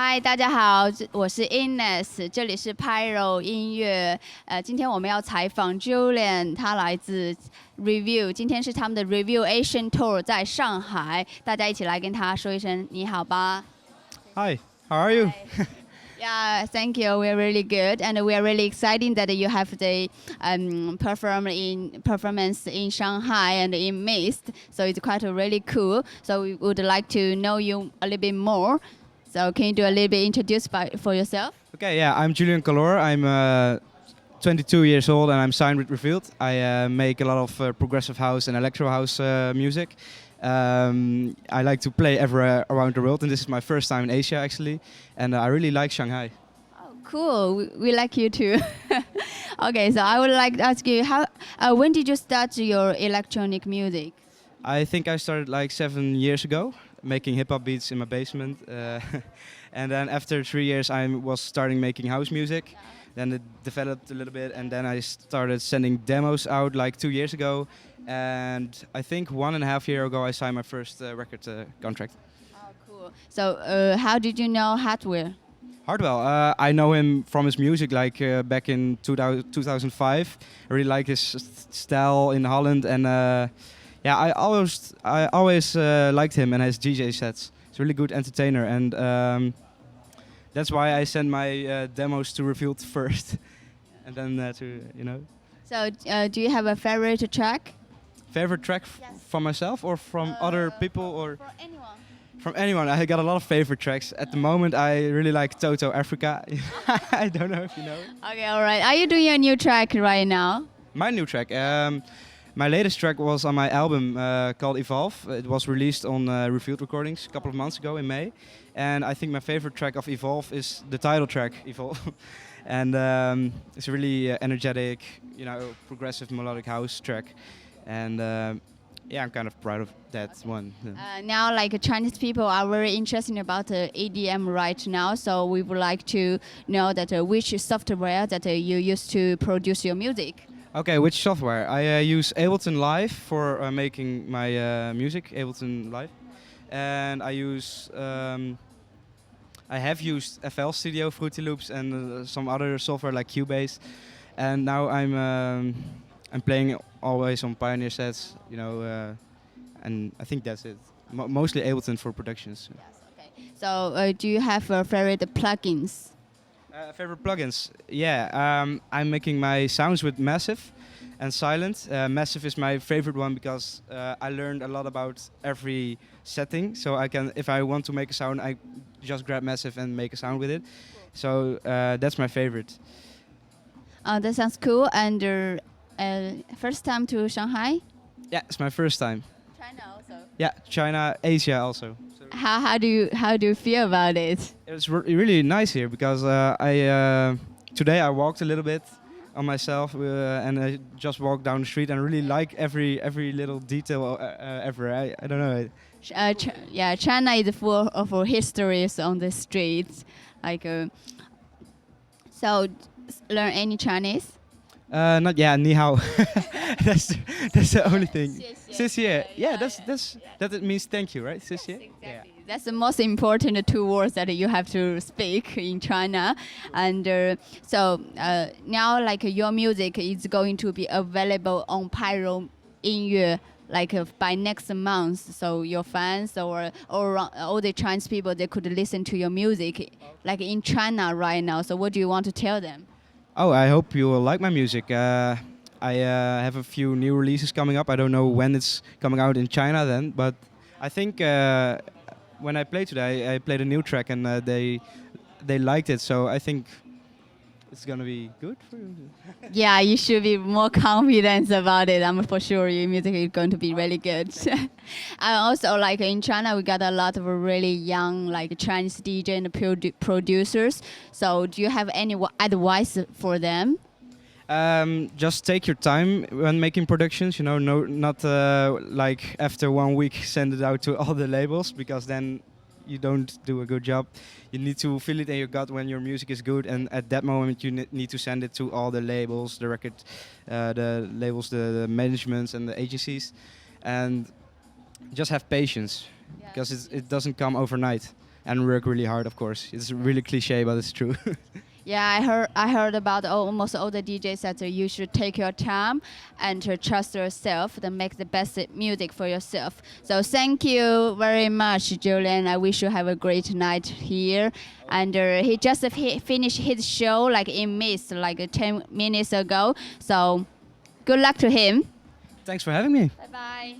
嗨，大家好，我是 Ines，这里是 PYRO 音乐。今天我们要采访 Julian，他来自 Review，今天是他们的 Review Asian Tour 在上海，大家一起来跟他说一声你好吧。Hi, how are you? Yeah, thank you. We're really good, and we are really excited that you have the performance in Shanghai and in MYST. So it's quite really cool. So we would like to know you a little bit more. So can you do a little bit introduce for yourself? Okay, yeah, I'm Julian Calor. I'm 22 years old and I'm signed with Revealed. I make a lot of progressive house and electro house music. I like to play everywhere around the world, and this is my first time in Asia actually, and I really like Shanghai. Oh, cool. We like you too. Okay, so I would like to ask you, when did you start your electronic music? I think I started like 7 years ago, making hip-hop beats in my basement. And then after 3 years I was starting making house music. Then it developed a little bit, and then I started sending demos out like 2 years ago. And I think 1.5 years ago I signed my first record contract. Oh, cool. So how did you know Hardware? Hardwell, I know him from his music like back in 2005. I really like his style in Holland, and yeah, I always liked him and his DJ sets. He's a really good entertainer, and that's why I sent my demos to Revealed first, and then to. So do you have a favorite track? Favorite track from myself or from other people or? For anyone. From anyone. I got a lot of favorite tracks. At the moment, I really like Toto Africa. I don't know if you know it. Okay, all right. Are you doing a new track right now? My new track. My latest track was on my album called Evolve. It was released on Revealed Recordings a couple of months ago in May. And I think my favorite track of Evolve is the title track, Evolve. And it's a really energetic, progressive melodic house track. And yeah, I'm kind of proud of that one. Now, like Chinese people are very interested about EDM right now, so we would like to know that which software that you use to produce your music. Okay, which software? I use Ableton Live for making my music, Ableton Live, and I have used FL Studio, Fruity Loops, and some other software like Cubase, and now I'm playing always on Pioneer sets, and I think that's it. Mostly Ableton for productions. Yes, okay. So do you have favorite plugins? Favorite plugins? Yeah, I'm making my sounds with Massive and Silent. Massive is my favorite one because I learned a lot about every setting. So if I want to make a sound, I just grab Massive and make a sound with it. So that's my favorite. That sounds cool. And first time to Shanghai? Yeah, it's my first time. China also. Yeah, China, Asia also. So How do you feel about it? it's really nice here because today I walked a little bit on myself and I just walked down the street and really like every little detail everywhere. I don't know. Yeah, China is full of histories on the streets. So learn any Chinese? Not ni hao. that's the only thing. 谢谢. Yeah, that it means thank you, right? 谢谢. Exactly. Yeah. That's the most important two words that you have to speak in China. And so now, like your music is going to be available on PYRO 音乐 by next month. So your fans or all the Chinese people, they could listen to your music like in China right now. So what do you want to tell them? Oh, I hope you will like my music. I have a few new releases coming up. I don't know when it's coming out in China then, but I think when I played today, I played a new track and they liked it. So I think it's gonna be good for you. Yeah, you should be more confident about it. I'm for sure your music is going to be really good. And also, like in China, we got a lot of really young, Chinese DJ and producers. So, do you have any advice for them? Just take your time when making productions. Not like after 1 week send it out to all the labels because then you don't do a good job. You need to feel it in your gut when your music is good, and at that moment you need to send it to all the labels, the managements and the agencies, and just have patience because it doesn't come overnight. and work really hard. Of course, it's really cliche, but it's true. Yeah, I heard about almost all the DJs that you should take your time and to trust yourself to make the best music for yourself. So thank you very much, Julian. I wish you have a great night here. And he just finished his show like in MYST, like 10 minutes ago. So good luck to him. Thanks for having me. Bye bye.